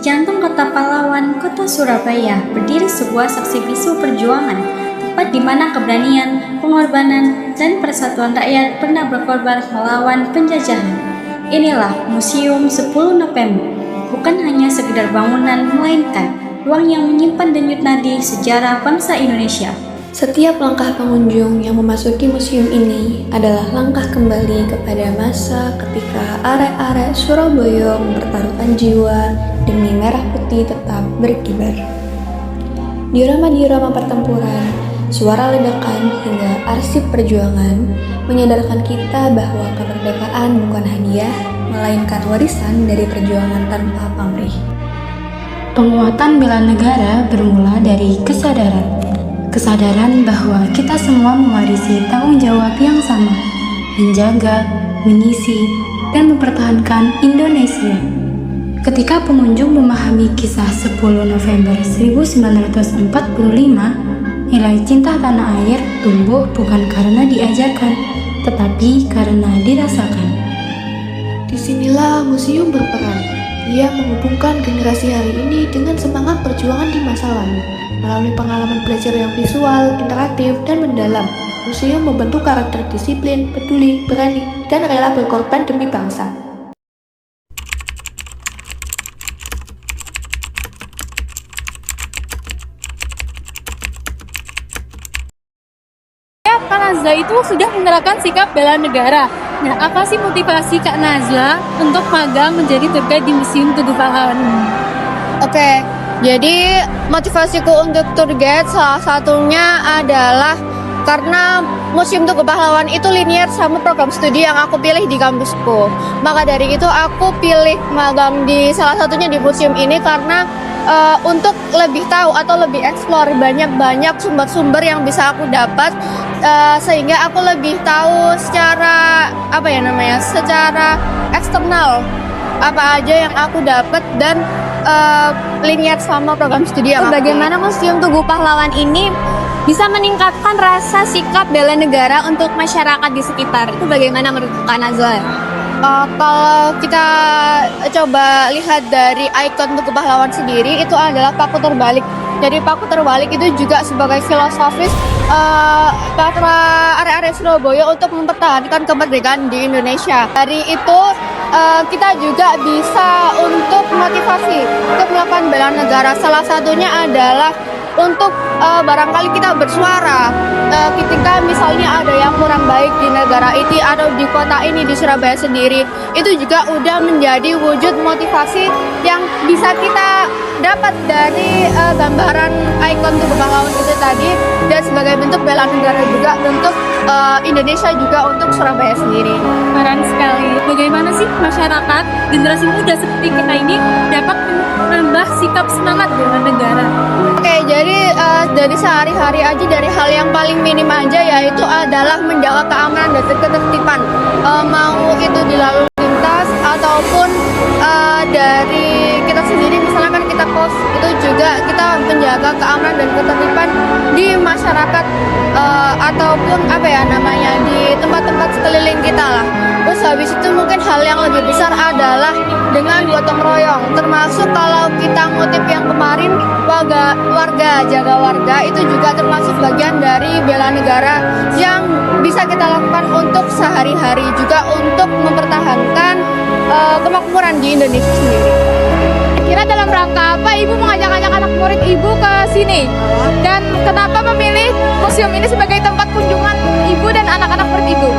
jantung kota pahlawan, kota Surabaya, berdiri sebuah saksi bisu perjuangan, tempat di mana keberanian, pengorbanan, dan persatuan rakyat pernah berkorban melawan penjajahan. Inilah Museum 10 November, bukan hanya sekedar bangunan, melainkan ruang yang menyimpan denyut nadi sejarah bangsa Indonesia. Setiap langkah pengunjung yang memasuki museum ini adalah langkah kembali kepada masa ketika arek-arek Surabaya mempertaruhkan jiwa demi merah putih tetap berkibar. Diorama-diorama pertempuran, suara ledakan hingga arsip perjuangan menyadarkan kita bahwa kemerdekaan bukan hadiah, melainkan warisan dari perjuangan tanpa pamrih. Penguatan bela negara bermula dari kesadaran bahwa kita semua mewarisi tanggung jawab yang sama, menjaga, mengisi, dan mempertahankan Indonesia. Ketika pengunjung memahami kisah 10 November 1945, nilai cinta tanah air tumbuh bukan karena diajarkan, tetapi karena dirasakan. Disinilah museum berperan. Ia menghubungkan generasi hari ini dengan semangat perjuangan di masa lalu. Melalui pengalaman belajar yang visual, interaktif, dan mendalam, museum membentuk karakter disiplin, peduli, berani, dan rela berkorban demi bangsa. Kak Nazla itu sudah menerapkan sikap bela negara. Nah, apa sih motivasi Kak Nazla untuk magang menjadi tour guide di Museum Tugu Pahlawan ini? Oke, jadi motivasiku untuk tour guide salah satunya adalah karena Museum Tugu Pahlawan itu linear sama program studi yang aku pilih di kampusku. Maka dari itu aku pilih magang di salah satunya di museum ini karena untuk lebih tahu atau lebih explore banyak-banyak sumber-sumber yang bisa aku dapat, sehingga aku lebih tahu secara secara eksternal apa aja yang aku dapat dan linear sama program studi yang Bagaimana Museum Tugu Pahlawan ini bisa meningkatkan rasa sikap bela negara untuk masyarakat di sekitar? Itu bagaimana menurut Kak Nazla? Kalau kita coba lihat dari ikon Tugu Pahlawan sendiri, itu adalah paku terbalik. Jadi paku terbalik itu juga sebagai filosofis para area-area Surabaya untuk mempertahankan kemerdekaan di Indonesia. Dari itu kita juga bisa untuk motivasi untuk melakukan bela negara. Salah satunya adalah untuk barangkali kita bersuara ketika misalnya ada yang kurang baik di negara ini atau di kota ini, di Surabaya sendiri, itu juga udah menjadi wujud motivasi yang bisa kita dapat dari gambaran ikon Tugu Pahlawan itu tadi, dan sebagai bentuk bela negara juga untuk Indonesia, juga untuk Surabaya sendiri. Keren sekali. Bagaimana sih masyarakat generasi muda seperti kita ini dapat menambah sikap semangat bela negara? Oke, jadi dari sehari-hari aja, dari hal yang paling minim aja, yaitu adalah menjaga keamanan dan ketertiban, mau itu di lalu lintas ataupun dari kita sendiri, misalnya kan kita kos, itu juga kita menjaga keamanan dan ketertiban di masyarakat ataupun di tempat-tempat sekeliling kita lah. Terus habis itu mungkin hal yang lebih besar adalah dengan gotong royong, termasuk kalau kita ngutip yang kemarin, warga jaga warga, itu juga termasuk bagian dari bela negara yang bisa kita lakukan untuk sehari-hari, juga untuk mempertahankan kemakmuran di Indonesia sendiri. Kira dalam rangka apa Ibu mengajak-ajak anak murid Ibu ke sini? Dan kenapa memilih museum ini sebagai tempat kunjungan Ibu dan anak-anak murid Ibu?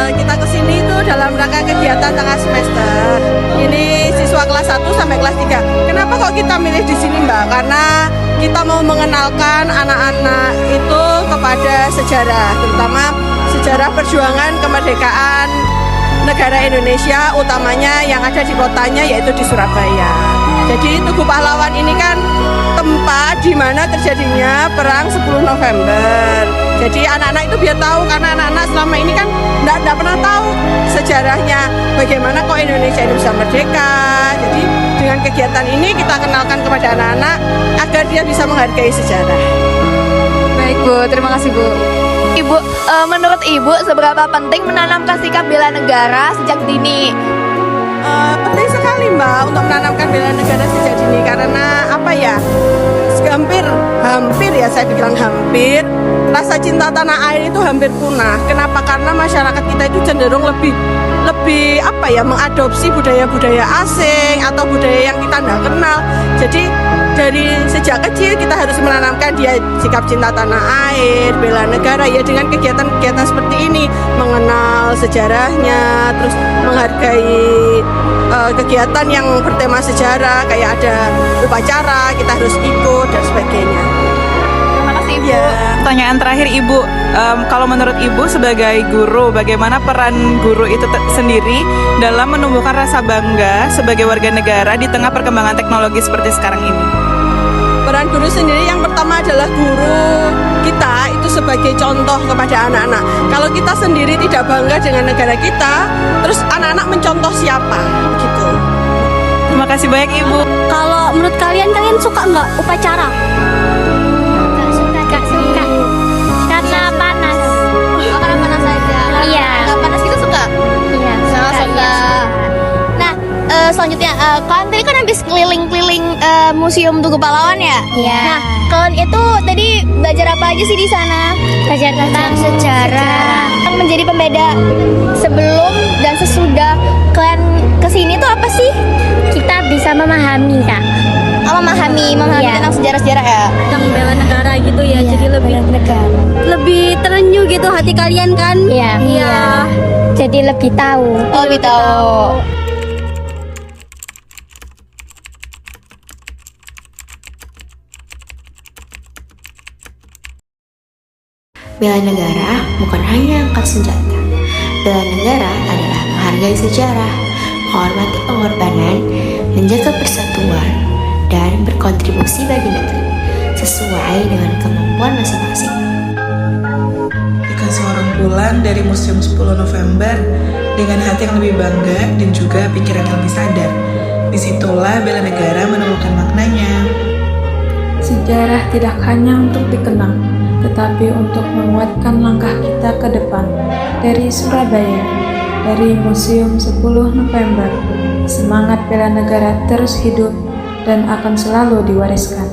Kita kesini itu dalam rangka kegiatan tengah semester. Ini siswa kelas 1 sampai kelas 3. Kenapa kok kita milih di sini, Mbak? Karena kita mau mengenalkan anak-anak itu kepada sejarah, terutama sejarah perjuangan kemerdekaan negara Indonesia, utamanya yang ada di kotanya, yaitu di Surabaya. Jadi Tugu Pahlawan ini kan tempat di mana terjadinya perang 10 November. Jadi anak-anak itu biar tahu, karena anak-anak selama ini kan tidak pernah tahu sejarahnya, bagaimana kok Indonesia ini bisa merdeka. Jadi dengan kegiatan ini kita kenalkan kepada anak-anak agar dia bisa menghargai sejarah. Baik Bu, terima kasih Bu. Ibu, menurut Ibu seberapa penting menanamkan sikap bela negara sejak dini? Penting sekali Mbak untuk menanamkan bela negara sejak dini karena apa ya? Hampir ya saya bilang hampir rasa cinta tanah air itu hampir punah. Kenapa? Karena masyarakat kita itu cenderung lebih apa ya, mengadopsi budaya-budaya asing atau budaya yang kita nggak kenal. Jadi dari sejak kecil kita harus menanamkan dia sikap cinta tanah air, bela negara ya dengan kegiatan-kegiatan seperti ini, mengenal sejarahnya, terus menghargai kegiatan yang bertema sejarah kayak ada upacara kita harus ikut dan sebagainya. Terima kasih Ibu. Ya. Pertanyaan terakhir Ibu, kalau menurut Ibu sebagai guru, bagaimana peran guru itu sendiri dalam menumbuhkan rasa bangga sebagai warga negara di tengah perkembangan teknologi seperti sekarang ini? Peran guru sendiri yang pertama adalah guru kita itu sebagai contoh kepada anak-anak. Kalau kita sendiri tidak bangga dengan negara kita, terus anak-anak mencontoh siapa? Gitu. Terima kasih banyak Ibu. Kalau menurut kalian suka nggak upacara? Gak suka karena panas. Oh, karena panas saja. Iya. Karena panas itu suka. Iya, Suka. Nah, selanjutnya kalian tadi kan habis keliling-keliling Museum Tugu Pahlawan ya? Iya. Nah, kalian itu tadi belajar apa aja sih di sana? Belajar tentang Sejarah. Yang menjadi pembeda sebelum dan sesudah kalian kesini tuh apa sih? kita bisa memahami, Kak. Memahami Iya. tentang sejarah-sejarah ya. Tentang bela negara gitu ya, Iya, jadi lebih terenyuh gitu hati kalian kan? Iya. Jadi lebih tahu. Oh, lebih tahu. Bela negara bukan hanya angkat senjata. Bela negara adalah menghargai sejarah, menghormati pengorbanan, menjaga persatuan, dan berkontribusi bagi negeri sesuai dengan kemampuan masing-masing. Jika seorang pulang dari Museum 10 November dengan hati yang lebih bangga dan juga pikiran yang lebih sadar, disitulah bela negara menemukan maknanya. Sejarah tidak hanya untuk dikenang, tetapi untuk menguatkan langkah kita ke depan. Dari Surabaya, dari Museum 10 November, semangat bela negara terus hidup dan akan selalu diwariskan.